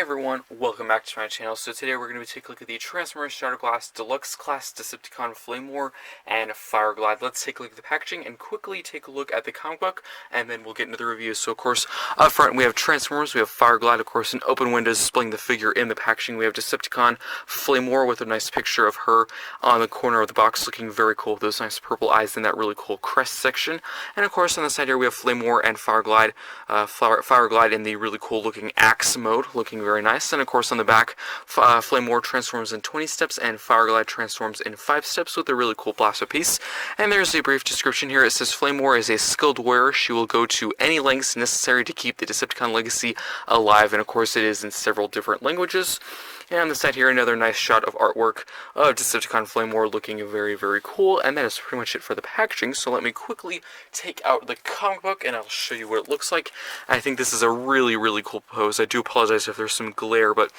everyone, welcome back to my channel. So today we're going to be taking a look at the Transformers Shatterglass Deluxe Class Decepticon Flamewar and Fireglide. Let's take a look at the packaging and quickly take a look at the comic book, and then we'll get into the review. So of course, up front we have Transformers, we have Fireglide, of course, an open window displaying the figure in the packaging. We have Decepticon Flamewar with a nice picture of her on the corner of the box, looking very cool with those nice purple eyes in that really cool crest section. And of course on the side here we have Flamewar and Fireglide, Fireglide in the really cool looking axe mode, looking very nice. And of course on the back, Flamewar transforms in 20 steps and Fireglide transforms in 5 steps with a really cool blaster piece. And there's a brief description here. It says Flamewar is a skilled warrior. She will go to any lengths necessary to keep the Decepticon legacy alive, and of course it is in several different languages. And on the side here, another nice shot of artwork of Decepticon Flamewar looking very, very cool. And that is pretty much it for the packaging. So let me quickly take out the comic book and I'll show you what it looks like. I think this is a really, really cool pose. I do apologize if there's some glare, but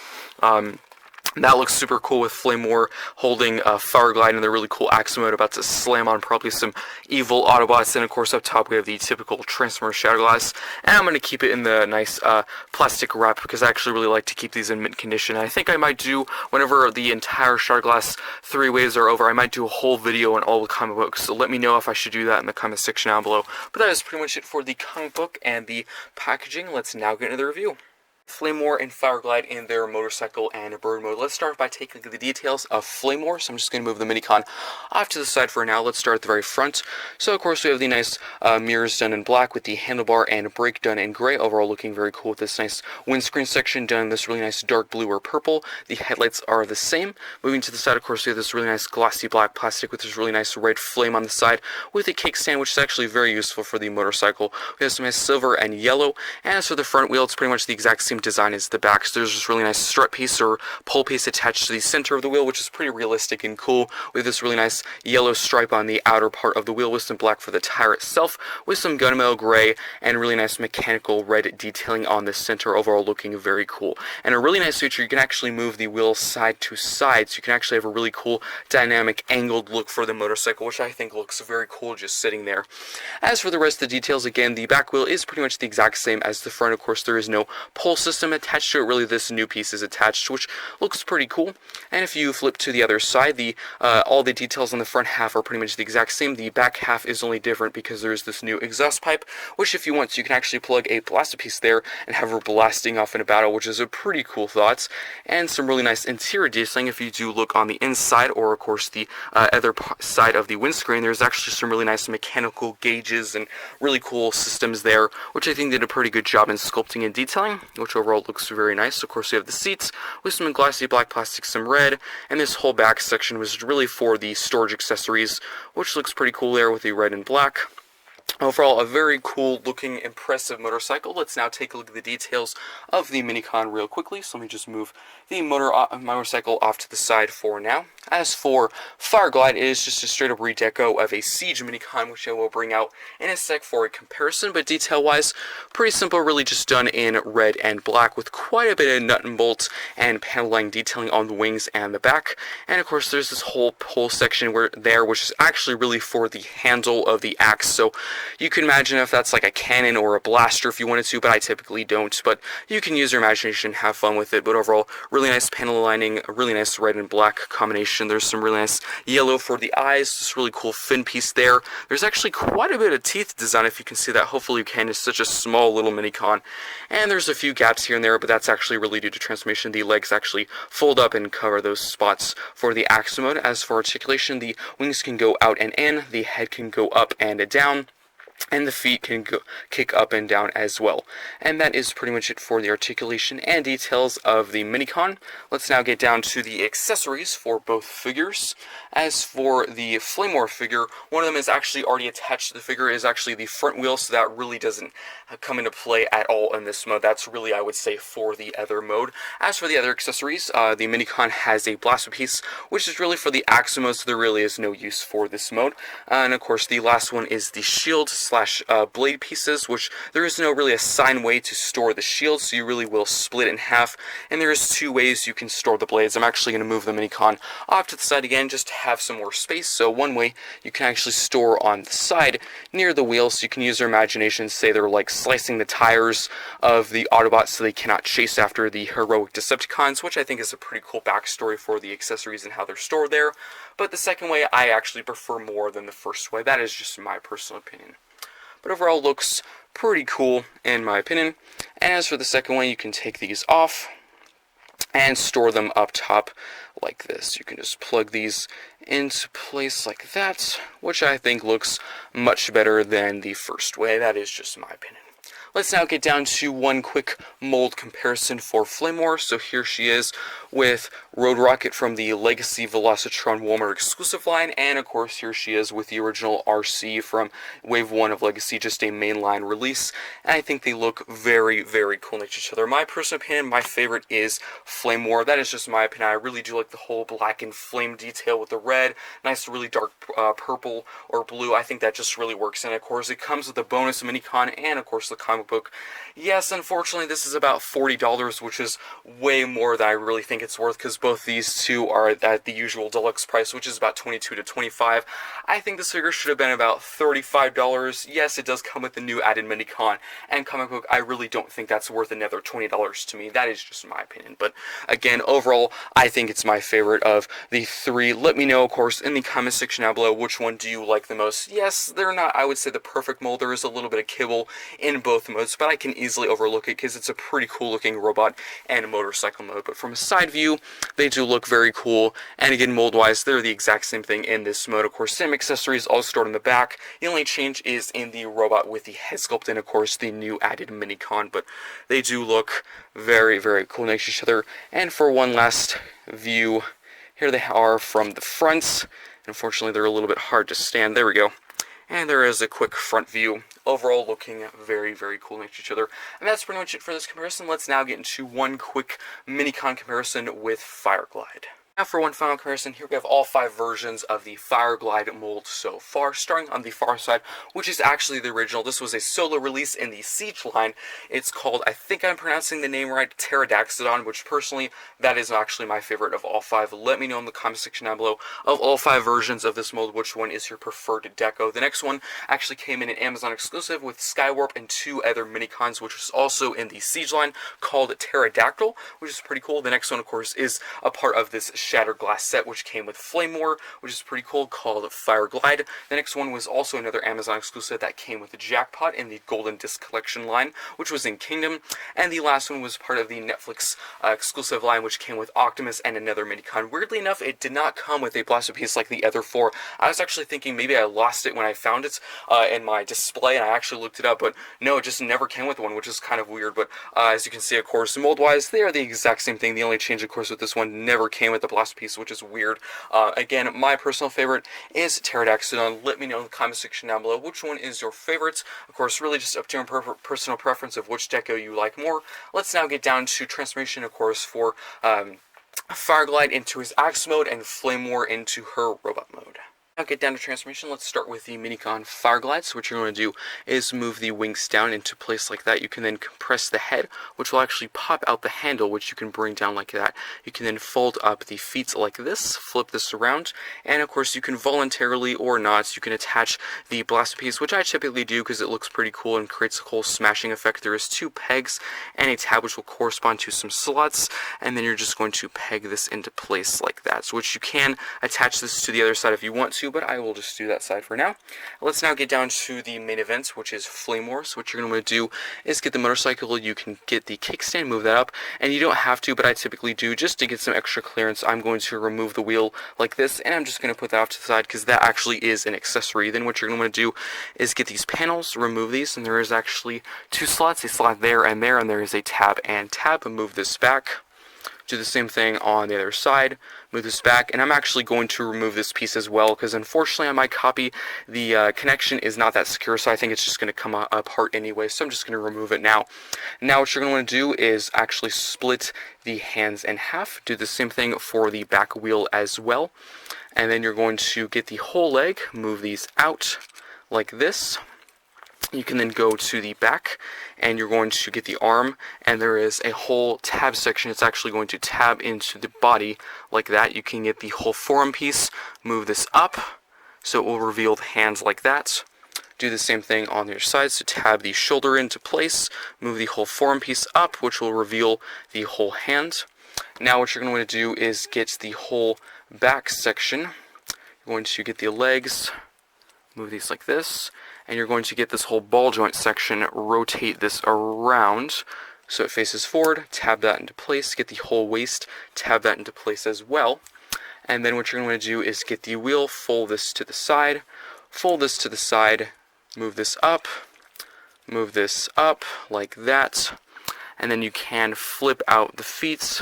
that looks super cool with Flamewar holding Fireglide in the really cool axe mode, about to slam on probably some evil Autobots. And of course up top we have the typical Transformers Shatterglass. And I'm going to keep it in the nice plastic wrap because I actually really like to keep these in mint condition. And I think I might do, whenever the entire Shatterglass 3 waves are over, I might do a whole video on all the comic books. So let me know if I should do that in the comment section down below. But that is pretty much it for the comic book and the packaging. Let's now get into the review. Flamewar and Fireglide in their motorcycle and bird mode. Let's start by taking a look at the details of Flamewar. So I'm just going to move the minicon off to the side for now. Let's start at the very front. So of course we have the nice mirrors done in black with the handlebar and brake done in gray. Overall looking very cool with this nice windscreen section done in this really nice dark blue or purple. The headlights are the same. Moving to the side, of course, we have this really nice glossy black plastic with this really nice red flame on the side with a kickstand, which is actually very useful for the motorcycle. We have some nice silver and yellow. And as for the front wheel, it's pretty much the exact same design as the back. So there's this really nice strut piece or pole piece attached to the center of the wheel, which is pretty realistic and cool, with this really nice yellow stripe on the outer part of the wheel with some black for the tire itself, with some gunmetal gray and really nice mechanical red detailing on the center. Overall looking very cool. And a really nice feature, you can actually move the wheel side to side, so you can actually have a really cool dynamic angled look for the motorcycle, which I think looks very cool just sitting there. As for the rest of the details, again, the back wheel is pretty much the exact same as the front. Of course, there is no pole system attached to it. Really, this new piece is attached, which looks pretty cool. And if you flip to the other side, all the details on the front half are pretty much the exact same. The back half is only different because there's this new exhaust pipe, which if you want to, you can actually plug a blaster piece there and have her blasting off in a battle, which is a pretty cool thought. And some really nice interior detailing. If you do look on the inside, or of course the other side of the windscreen, there's actually some really nice mechanical gauges and really cool systems there, which I think did a pretty good job in sculpting and detailing, which overall looks very nice. Of course, we have the seats with some glossy black plastic, some red, and this whole back section was really for the storage accessories, which looks pretty cool there with the red and black. Overall, a very cool looking, impressive motorcycle. Let's now take a look at the details of the minicon real quickly. So let me just move the motorcycle off to the side for now. As for Fireglide, it is just a straight up redeco of a Siege minicon, which I will bring out in a sec for a comparison. But detail wise, pretty simple, really just done in red and black with quite a bit of nut and bolts and panel line detailing on the wings and the back. And of course, there's this whole pole section which is actually really for the handle of the axe. So you can imagine if that's like a cannon or a blaster if you wanted to, but I typically don't. But you can use your imagination and have fun with it. But overall, really nice panel lining, a really nice red and black combination. There's some really nice yellow for the eyes, this really cool fin piece there. There's actually quite a bit of teeth design, if you can see that. Hopefully you can. It's such a small little minicon. And there's a few gaps here and there, but that's actually really due to transformation. The legs actually fold up and cover those spots for the axe mode. As for articulation, the wings can go out and in, the head can go up and down, and the feet can kick up and down as well. And that is pretty much it for the articulation and details of the minicon. Let's now get down to the accessories for both figures. As for the Flamewar figure, one of them is actually already attached to the figure, is actually the front wheel, so that really doesn't come into play at all in this mode. That's really, I would say, for the other mode. As for the other accessories, the minicon has a blaster piece, which is really for the axe mode, so there really is no use for this mode. And of course, the last one is the shield. slash blade pieces, which there is no really assigned way to store the shield, so you really will split it in half, and there is 2 ways you can store the blades. I'm actually going to move the minicon off to the side again just to have some more space. So one way you can actually store on the side near the wheel, so you can use your imagination, say they're like slicing the tires of the Autobots so they cannot chase after the heroic Decepticons, which I think is a pretty cool backstory for the accessories and how they're stored there. But the second way I actually prefer more than the first way. That is just my personal opinion. But overall looks pretty cool in my opinion. And as for the second way, you can take these off and store them up top like this. You can just plug these into place like that, which I think looks much better than the first way. That is just my opinion. Let's now get down to one quick mold comparison for Flamewar. So here she is with Road Rocket from the Legacy Velocitron Walmart exclusive line, and of course here she is with the original RC from Wave 1 of Legacy, just a mainline release, and I think they look very, very cool next to each other. My personal opinion, my favorite is Flamewar. That is just my opinion. I really do like the whole black and flame detail with the red, nice really dark purple or blue. I think that just really works, and of course it comes with a bonus minicon and of course the comic book. Yes, unfortunately this is about $40, which is way more than I really think it's worth, because both these two are at the usual deluxe price, which is about $22 to $25. I think this figure should have been about $35. Yes, it does come with the new added minicon and comic book. I really don't think that's worth another $20 to me. That is just my opinion. But again, overall, I think it's my favorite of the 3. Let me know, of course, in the comment section down below, which one do you like the most. Yes, they're not, I would say, the perfect mold. There is a little bit of kibble in both modes, but I can easily overlook it because it's a pretty cool looking robot and motorcycle mode. But from a side view, they do look very cool, and again, mold-wise, they're the exact same thing in this mode. Of course, same accessories all stored in the back. The only change is in the robot with the head sculpt and, of course, the new added minicon, but they do look very, very cool next to each other. And for one last view, here they are from the front. Unfortunately, they're a little bit hard to stand. There we go. And there is a quick front view. Overall looking very, very cool next to each other. And that's pretty much it for this comparison. Let's now get into one quick minicon comparison with Fireglide. Now for one final comparison, here we have all 5 versions of the Fireglide mold so far, starting on the far side, which is actually the original. This was a solo release in the Siege line. It's called, I think I'm pronouncing the name right, Pterodactylon, which personally, that is actually my favorite of all 5. Let me know in the comment section down below, of all 5 versions of this mold, which one is your preferred deco. The next one actually came in an Amazon exclusive with Skywarp and 2 other minicons, which was also in the Siege line, called Pterodactyl, which is pretty cool. The next one, of course, is a part of this Shattered Glass set, which came with Flamewar, which is pretty cool, called Fireglide. The next one was also another Amazon exclusive that came with the Jackpot in the Golden Disc Collection line, which was in Kingdom. And the last one was part of the Netflix exclusive line, which came with Optimus and another minicon. Weirdly enough, it did not come with a blaster piece like the other 4. I was actually thinking maybe I lost it when I found it in my display, and I actually looked it up, but no, it just never came with one, which is kind of weird. But as you can see, of course, mold-wise, they are the exact same thing. The only change, of course, with this one never came with the blaster piece, which is weird. Again, my personal favorite is Pterodactylon. Let me know in the comment section down below which one is your favorite. Of course, really just up to your personal preference of which deco you like more. Let's now get down to transformation, of course, for Fireglide into his Axe mode and Flamewar into her robot mode. Now get down to transformation. Let's start with the minicon Fireglide. So what you're going to do is move the wings down into place like that. You can then compress the head, which will actually pop out the handle, which you can bring down like that. You can then fold up the feet like this, flip this around, and of course you can voluntarily or not, you can attach the blaster piece, which I typically do because it looks pretty cool and creates a cool smashing effect. There is 2 pegs and a tab which will correspond to some slots, and then you're just going to peg this into place like that. So which you can attach this to the other side if you want to, but I will just do that side for now. Let's now get down to the main event, which is Flamewar. So what you're going to do is get the motorcycle. You can get the kickstand, move that up, and you don't have to, but I typically do just to get some extra clearance. I'm going to remove the wheel like this, and I'm just going to put that off to the side because that actually is an accessory. Then what you're going to want to do is get these panels, remove these, and there is actually 2 slots, a slot there, and there is a tab and tab. Move this back. Do the same thing on the other side, move this back, and I'm actually going to remove this piece as well, because unfortunately on my copy, the connection is not that secure, so I think it's just going to come apart anyway, so I'm just going to remove it now. Now what you're going to want to do is actually split the hands in half, do the same thing for the back wheel as well, and then you're going to get the whole leg, move these out like this. You can then go to the back, and you're going to get the arm, and there is a whole tab section. It's actually going to tab into the body like that. You can get the whole forearm piece, move this up, so it will reveal the hands like that. Do the same thing on the other side, so tab the shoulder into place, move the whole forearm piece up, which will reveal the whole hand. Now what you're going to do is get the whole back section. You're going to get the legs, move these like this, and you're going to get this whole ball joint section, rotate this around so it faces forward, tab that into place, get the whole waist, tab that into place as well. And then what you're going to do is get the wheel, fold this to the side, move this up like that, and then you can flip out the feet,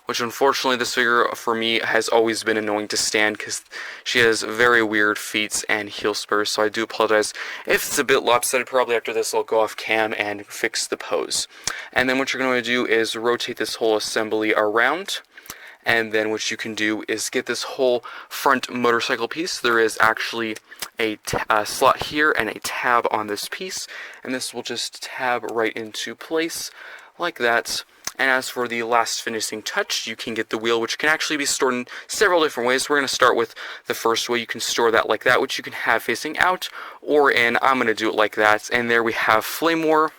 which unfortunately this figure for me has always been annoying to stand because she has very weird feet and heel spurs, so I do apologize if it's a bit lopsided. Probably after this I'll go off cam and fix the pose. And then what you're going to do is rotate this whole assembly around, and then what you can do is get this whole front motorcycle piece. There is actually a slot here and a tab on this piece, and this will just tab right into place like that. And as for the last finishing touch, you can get the wheel, which can actually be stored in several different ways. We're going to start with the first way. You can store that like that, which you can have facing out, or in, I'm going to do it like that. And there we have Flamewar,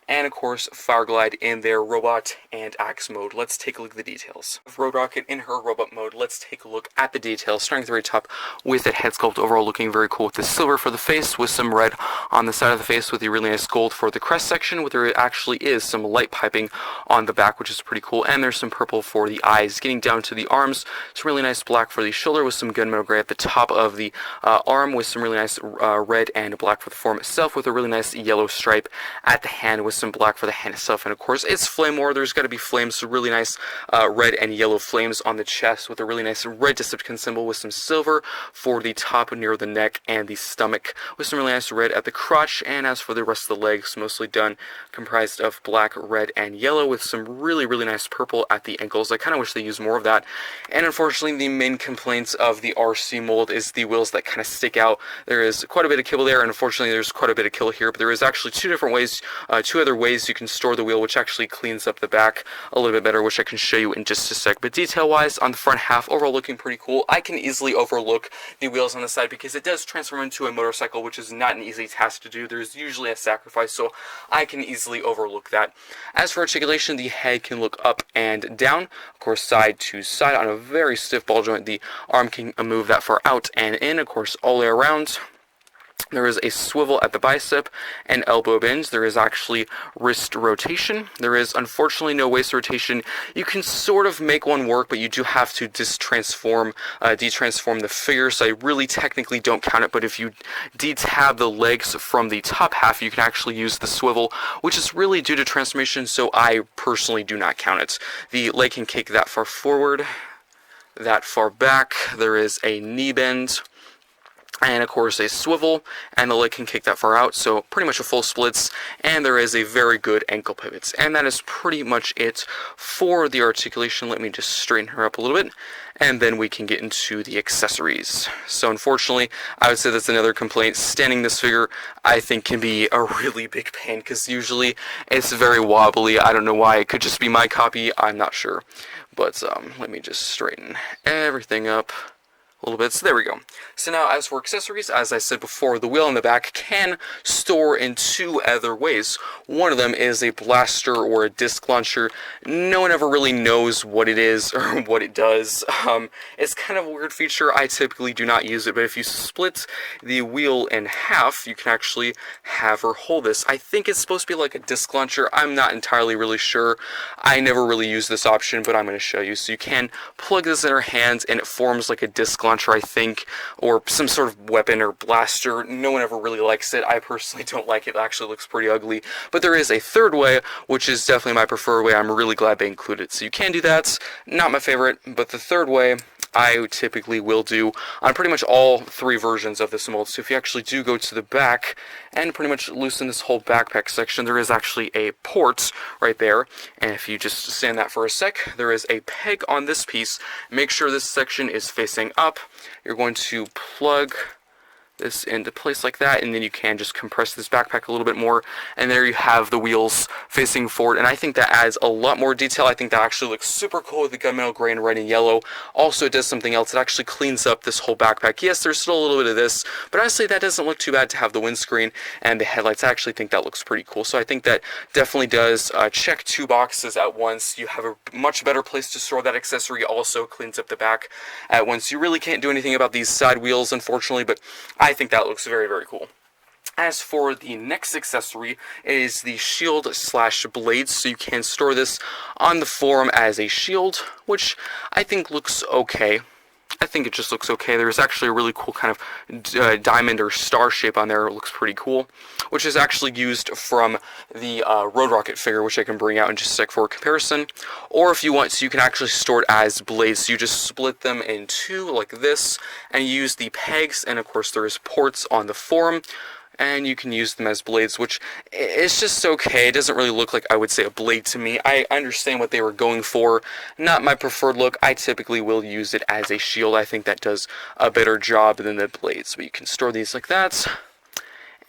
and of course Fireglide in their robot and axe mode. Let's take a look at the details. Road Rocket in her robot mode, let's take a look at the details, starting at the very top with that head sculpt overall looking very cool with the silver for the face, with some red on the side of the face, with the really nice gold for the crest section, where there actually is some light piping on the back, which is pretty cool, and there's some purple for the eyes. Getting down to the arms, some really nice black for the shoulder with some gunmetal gray at the top of the arm, with some really nice red and black for the form itself, with a really nice yellow stripe at the hand, with some black for the hand itself. And of course it's Flamewar, there's got to be flames, so really nice red and yellow flames on the chest, with a really nice red Decepticon symbol, with some silver for the top near the neck and the stomach, with some really nice red at the crotch. And as for the rest of the legs, mostly done comprised of black, red, and yellow, with some really nice purple at the ankles. I kind of wish they used more of that. And unfortunately the main complaints of the RC mold is the wheels that kind of stick out. There is quite a bit of kibble there, and unfortunately there's quite a bit of kill here, but there is actually two other ways you can store the wheel, which actually cleans up the back a little bit better, which I can show you in just a sec. But detail wise, on the front half, overall looking pretty cool. I can easily overlook the wheels on the side because it does transform into a motorcycle, which is not an easy task to do. There's usually a sacrifice, so I can easily overlook that. As for articulation, the head can look up and down, of course side to side on a very stiff ball joint. The arm can move that far out and in, of course all the way around. There is a swivel at the bicep and elbow bends. There is actually wrist rotation. There is unfortunately no waist rotation. You can sort of make one work, but you do have to detransform the figure, so I really technically don't count it. But if you detab the legs from the top half, you can actually use the swivel, which is really due to transformation, so I personally do not count it. The leg can kick that far forward, that far back. There is a knee bend, and of course a swivel, and the leg can kick that far out, so pretty much a full splits, and there is a very good ankle pivots. And that is pretty much it for the articulation. Let me just straighten her up a little bit, and then we can get into the accessories. So unfortunately, I would say that's another complaint. Standing this figure, I think, can be a really big pain, because usually it's very wobbly. I don't know why. It could just be my copy, I'm not sure. But let me just straighten everything up a little bit. So there we go. So now as for accessories, as I said before, the wheel in the back can store in two other ways. One of them is a blaster or a disc launcher. No one ever really knows what it is or what it does. It's kind of a weird feature. I typically do not use it, but if you split the wheel in half, you can actually have her hold this. I think it's supposed to be like a disc launcher. I'm not entirely really sure. I never really use this option, but I'm going to show you. So you can plug this in her hand, and it forms like a disc launcher, I think, or some sort of weapon or blaster. No one ever really likes it. I personally don't like it. It actually looks pretty ugly. But there is a third way, which is definitely my preferred way. I'm really glad they included it. So you can do that. Not my favorite, but the third way I typically will do on pretty much all three versions of this mold. So if you actually do go to the back and pretty much loosen this whole backpack section, there is actually a port right there. And if you just stand that for a sec, there is a peg on this piece. Make sure this section is facing up. You're going to plug this into place like that, and then you can just compress this backpack a little bit more, and there you have the wheels facing forward, and I think that adds a lot more detail. I think that actually looks super cool with the gunmetal gray and red and yellow. Also, it does something else. It actually cleans up this whole backpack. Yes, there's still a little bit of this, but honestly, that doesn't look too bad to have the windscreen and the headlights. I actually think that looks pretty cool, so I think that definitely does check two boxes at once. You have a much better place to store that accessory. Also cleans up the back at once. You really can't do anything about these side wheels, unfortunately, but I think that looks very, very cool. As for the next accessory, it is the shield slash blades, so you can store this on the forearm as a shield, which I think looks okay. I think it just looks okay. There's actually a really cool kind of diamond or star shape on there. It looks pretty cool, which is actually used from the Road Rocket figure, which I can bring out in just a sec for comparison. Or if you want to, you can actually store it as blades. So you just split them in two like this, and you use the pegs, and of course there's ports on the forearm, and you can use them as blades, which is just okay. It doesn't really look like, I would say, a blade to me. I understand what they were going for. Not my preferred look. I typically will use it as a shield. I think that does a better job than the blades. But you can store these like that,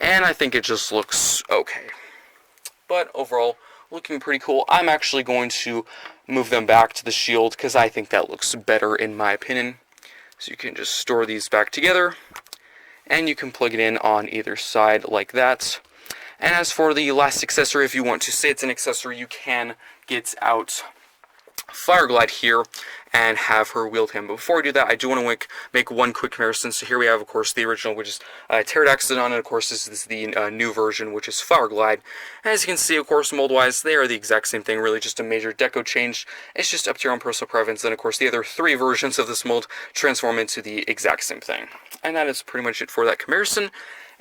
and I think it just looks okay. But overall, looking pretty cool. I'm actually going to move them back to the shield because I think that looks better in my opinion. So you can just store these back together, and you can plug it in on either side like that. And as for the last accessory, if you want to say it's an accessory, you can get out Fireglide here and have her wield him. But before I do that, I do want to make one quick comparison. So here we have, of course, the original, which is Pterodactyl, and of course this is the new version, which is Fireglide. And as you can see, of course, mold-wise, they are the exact same thing, really just a major deco change. It's just up to your own personal preference, and of course the other three versions of this mold transform into the exact same thing. And that is pretty much it for that comparison.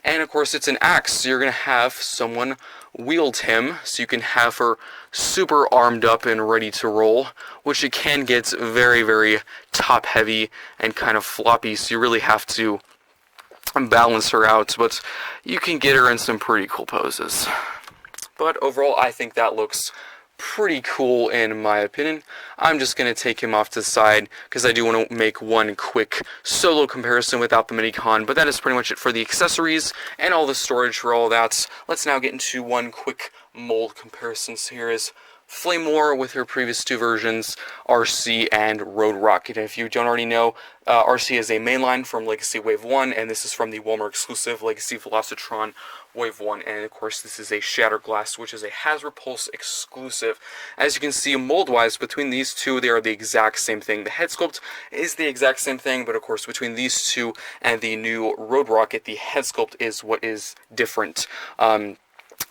And of course it's an axe, so you're going to have someone wield him, so you can have her super armed up and ready to roll, which it can get very, very top heavy and kind of floppy, so you really have to balance her out, but you can get her in some pretty cool poses. But overall, I think that looks pretty cool in my opinion. I'm just going to take him off to the side because I do want to make one quick solo comparison without the minicon, but that is pretty much it for the accessories and all the storage for all of that. Let's now get into one quick mold comparison. So here is Flamewar with her previous two versions, RC and Road Rocket. And if you don't already know, RC is a mainline from Legacy Wave 1, and this is from the Walmart exclusive Legacy Velocitron Wave 1. And of course, this is a Shattered Glass, which is a Hasbro Pulse exclusive. As you can see, mold-wise, between these two, they are the exact same thing. The head sculpt is the exact same thing, but of course, between these two and the new Road Rocket, the head sculpt is what is different.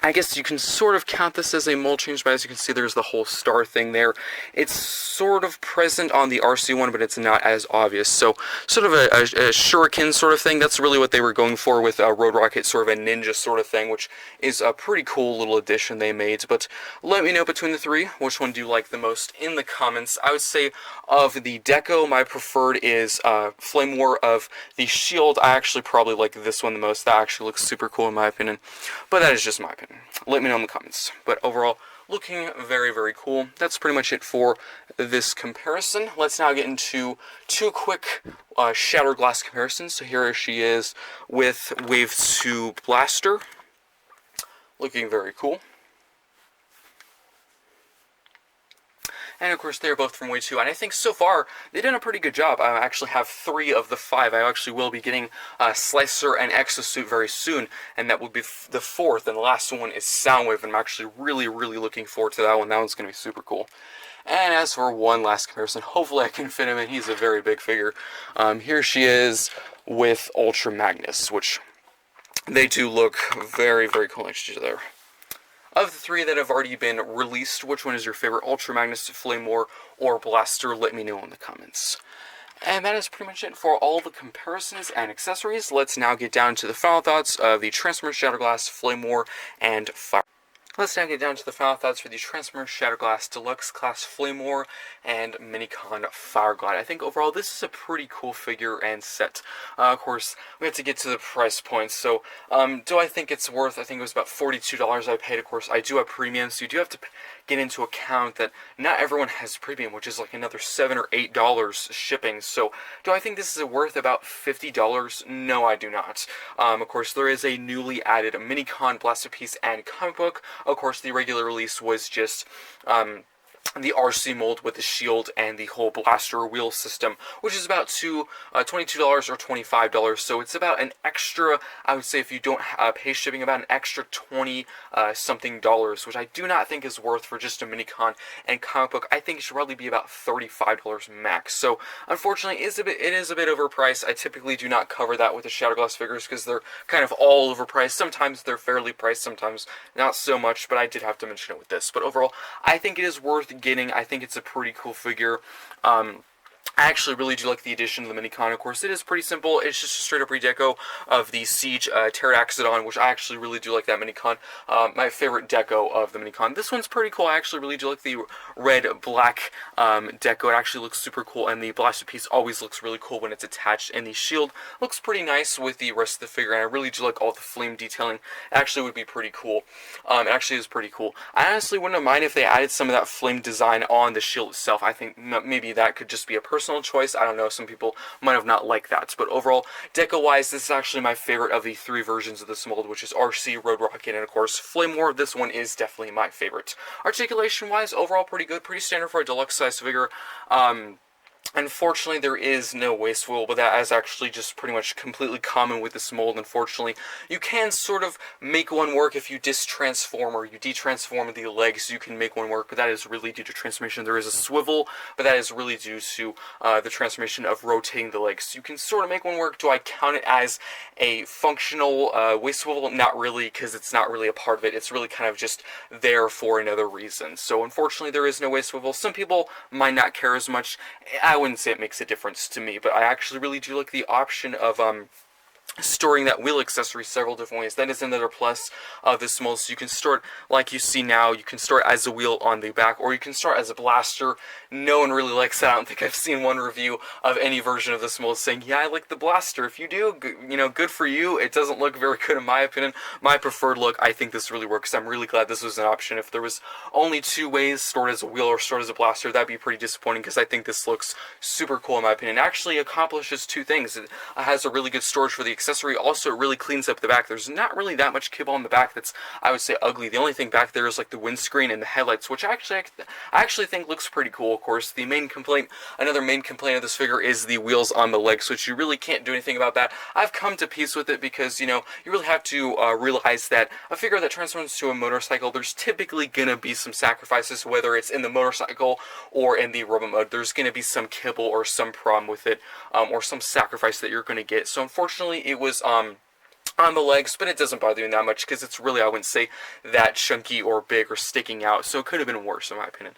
I guess you can sort of count this as a mold change, but as you can see, there's the whole star thing there. It's sort of present on the RC one, but it's not as obvious. So, sort of a shuriken sort of thing. That's really what they were going for with Road Rocket, sort of a ninja sort of thing, which is a pretty cool little addition they made. But let me know between the three, which one do you like the most in the comments. I would say of the deco, my preferred is Flamewar. Of the shield, I actually probably like this one the most. That actually looks super cool in my opinion, but that is just my opinion. Let me know in the comments. But overall, looking very, very cool. That's pretty much it for this comparison. Let's now get into two quick Shattered Glass comparisons. So here she is with Wave 2 Blaster. Looking very cool. And of course, they're both from Wave 2, and I think so far, they've done a pretty good job. I actually have 3 of the 5. I actually will be getting Slicer and Exosuit very soon, and that will be the 4th, and the last one is Soundwave, and I'm actually really, really looking forward to that one. That one's going to be super cool. And as for one last comparison, hopefully I can fit him in. He's a very big figure. Here she is with Ultra Magnus, which they do look very, very cool next to each other. Of the 3 that have already been released, which one is your favorite? Ultra Magnus, Flamewar, or Blaster? Let me know in the comments. And that is pretty much it for all the comparisons and accessories. Let's now get down to the final thoughts of the Transformers Shattered Glass, Flamewar, and Fire. Let's now get down to the final thoughts for the Transformers Shatterglass Deluxe Class Flamewar and Minicon Fireglide. I think overall this is a pretty cool figure and set. Of course, we have to get to the price points. So, do I think it's worth? I think it was about $42 I paid. Of course, I do have premium, so you do have to get into account that not everyone has premium, which is like another $7 or $8 shipping. So, do I think this is worth about $50? No, I do not. Of course, there is a newly added minicon blaster piece and comic book. Of course, the regular release was just the RC mold with the shield and the whole blaster wheel system, which is about $22 or $25. So it's about an extra, I would say, if you don't pay shipping, about an extra 20 something dollars, which I do not think is worth for just a minicon and comic book. I think it should probably be about $35 max. So unfortunately, it is a bit overpriced. I typically do not cover that with the Shatterglass figures because they're kind of all overpriced. Sometimes they're fairly priced, sometimes not so much, but I did have to mention it with this. But overall, I think it is worth getting. I think it's a pretty cool figure. I actually really do like the addition of the minicon. Of course, it is pretty simple. It's just a straight up redeco of the Siege Pterodaxodon, which I actually really do like that minicon. My favorite deco of the minicon. This one's pretty cool. I actually really do like the red-black deco. It actually looks super cool, and the blaster piece always looks really cool when it's attached. And the shield looks pretty nice with the rest of the figure, and I really do like all the flame detailing. It actually would be pretty cool. It actually is pretty cool. I honestly wouldn't mind if they added some of that flame design on the shield itself. I think maybe that could just be a personal choice. I don't know, some people might have not liked that, but overall, deco-wise, this is actually my favorite of the three versions of this mold, which is RC, Road Rocket, and of course, Flamewar. This one is definitely my favorite. Articulation-wise, overall, pretty good, pretty standard for a deluxe-size figure. Unfortunately, there is no waist wheel, but that is actually just pretty much completely common with this mold, unfortunately. You can sort of make one work if you distransform or you detransform the legs, you can make one work, but that is really due to transformation. There is a swivel, but that is really due to the transformation of rotating the legs. You can sort of make one work. Do I count it as a functional waist swivel? Not really, because it's not really a part of it. It's really kind of just there for another reason. So unfortunately, there is no waist swivel. Some people might not care as much. I wouldn't say it makes a difference to me, but I actually really do like the option of storing that wheel accessory several different ways. That is another plus of this mold. So you can store it like you see now. You can store it as a wheel on the back, or you can store it as a blaster. No one really likes that. I don't think I've seen one review of any version of this mold saying, yeah, I like the blaster. If you do, good for you. It doesn't look very good in my opinion. My preferred look, I think this really works. I'm really glad this was an option. If there was only two ways, stored as a wheel or stored as a blaster, that'd be pretty disappointing, because I think this looks super cool in my opinion. It actually accomplishes two things. It has a really good storage for the accessory. Also, it really cleans up the back. There's not really that much kibble on the back that's, I would say, ugly. The only thing back there is like the windscreen and the headlights, which I actually think looks pretty cool. Of course, another main complaint of this figure is the wheels on the legs, which you really can't do anything about that. I've come to peace with it because, you really have to realize that a figure that transforms to a motorcycle, there's typically gonna be some sacrifices, whether it's in the motorcycle or in the robot mode. There's gonna be some kibble or some problem with it, or some sacrifice that you're gonna get. So unfortunately, it was on the legs, but it doesn't bother me that much because it's really, I wouldn't say, that chunky or big or sticking out, so it could have been worse in my opinion.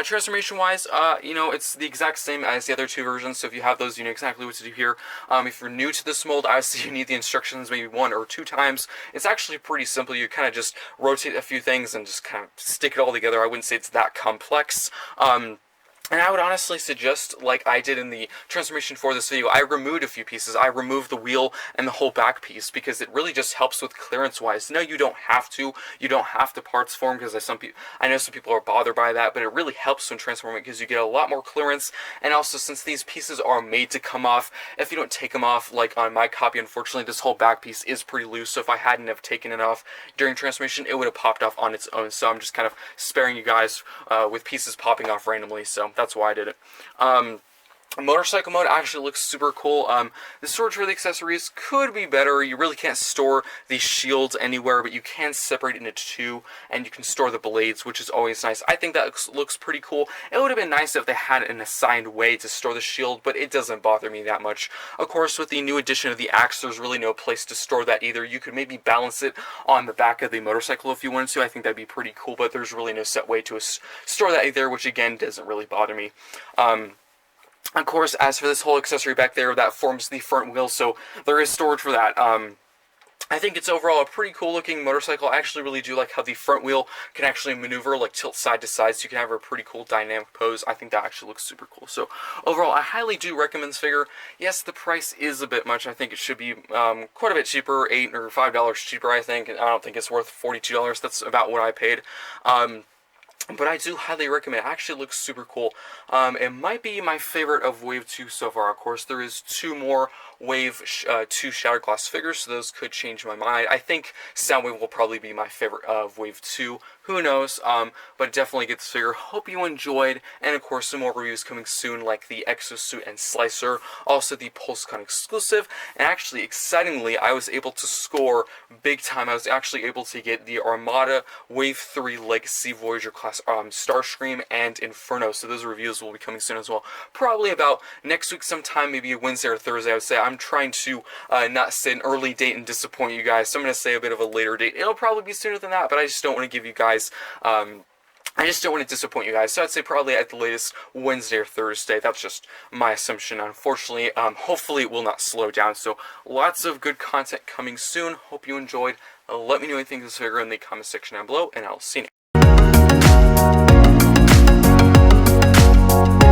Transformation-wise, it's the exact same as the other two versions, so if you have those, you know exactly what to do here. If you're new to this mold, obviously you need the instructions maybe 1 or 2 times. It's actually pretty simple. You kind of just rotate a few things and just kind of stick it all together. I wouldn't say it's that complex. And I would honestly suggest, like I did in the transformation for this video, I removed a few pieces. I removed the wheel and the whole back piece because it really just helps with clearance-wise. No, you don't have to. You don't have to parts form, because I know some people are bothered by that, but it really helps when transforming because you get a lot more clearance. And also, since these pieces are made to come off, if you don't take them off, like on my copy, unfortunately, this whole back piece is pretty loose. So if I hadn't have taken it off during transformation, it would have popped off on its own. So I'm just kind of sparing you guys with pieces popping off randomly. So that's why I did it. Motorcycle mode actually looks super cool. The storage for the accessories could be better. You really can't store the shields anywhere, but you can separate it into 2, and you can store the blades, which is always nice. I think that looks pretty cool. It would have been nice if they had an assigned way to store the shield, but it doesn't bother me that much. Of course, with the new addition of the axe, there's really no place to store that either. You could maybe balance it on the back of the motorcycle if you wanted to. I think that'd be pretty cool, but there's really no set way to store that either, which again doesn't really bother me. Of course, as for this whole accessory back there, that forms the front wheel, so there is storage for that. I think it's overall a pretty cool looking motorcycle. I actually really do like how the front wheel can actually maneuver, like tilt side to side, so you can have a pretty cool dynamic pose. I think that actually looks super cool. So overall, I highly do recommend this figure. Yes, the price is a bit much. I think it should be quite a bit cheaper, $8 or $5 cheaper, I think. I don't think it's worth $42. That's about what I paid. But I do highly recommend it. It actually looks super cool. It might be my favorite of Wave 2 so far. Of course, there is 2 more Wave 2 Shattered Glass figures, so those could change my mind. I think Soundwave will probably be my favorite of Wave 2. Who knows? But definitely get this figure. Hope you enjoyed. And of course, some more reviews coming soon, like the Exosuit and Slicer. Also, the PulseCon exclusive. And actually, excitingly, I was able to score big time. I was actually able to get the Armada Wave 3 Legacy Voyager class Starscream and Inferno. So those reviews will be coming soon as well. Probably about next week sometime, maybe a Wednesday or Thursday, I would say. I'm trying to not say an early date and disappoint you guys, so I'm going to say a bit of a later date. It'll probably be sooner than that, but I just don't want to give you guys... I just don't want to disappoint you guys, so I'd say probably at the latest Wednesday or Thursday. That's just my assumption, unfortunately. Hopefully it will not slow down, so lots of good content coming soon. Hope you enjoyed. Let me know what you think of this figure in the comment section down below, and I'll see you next time.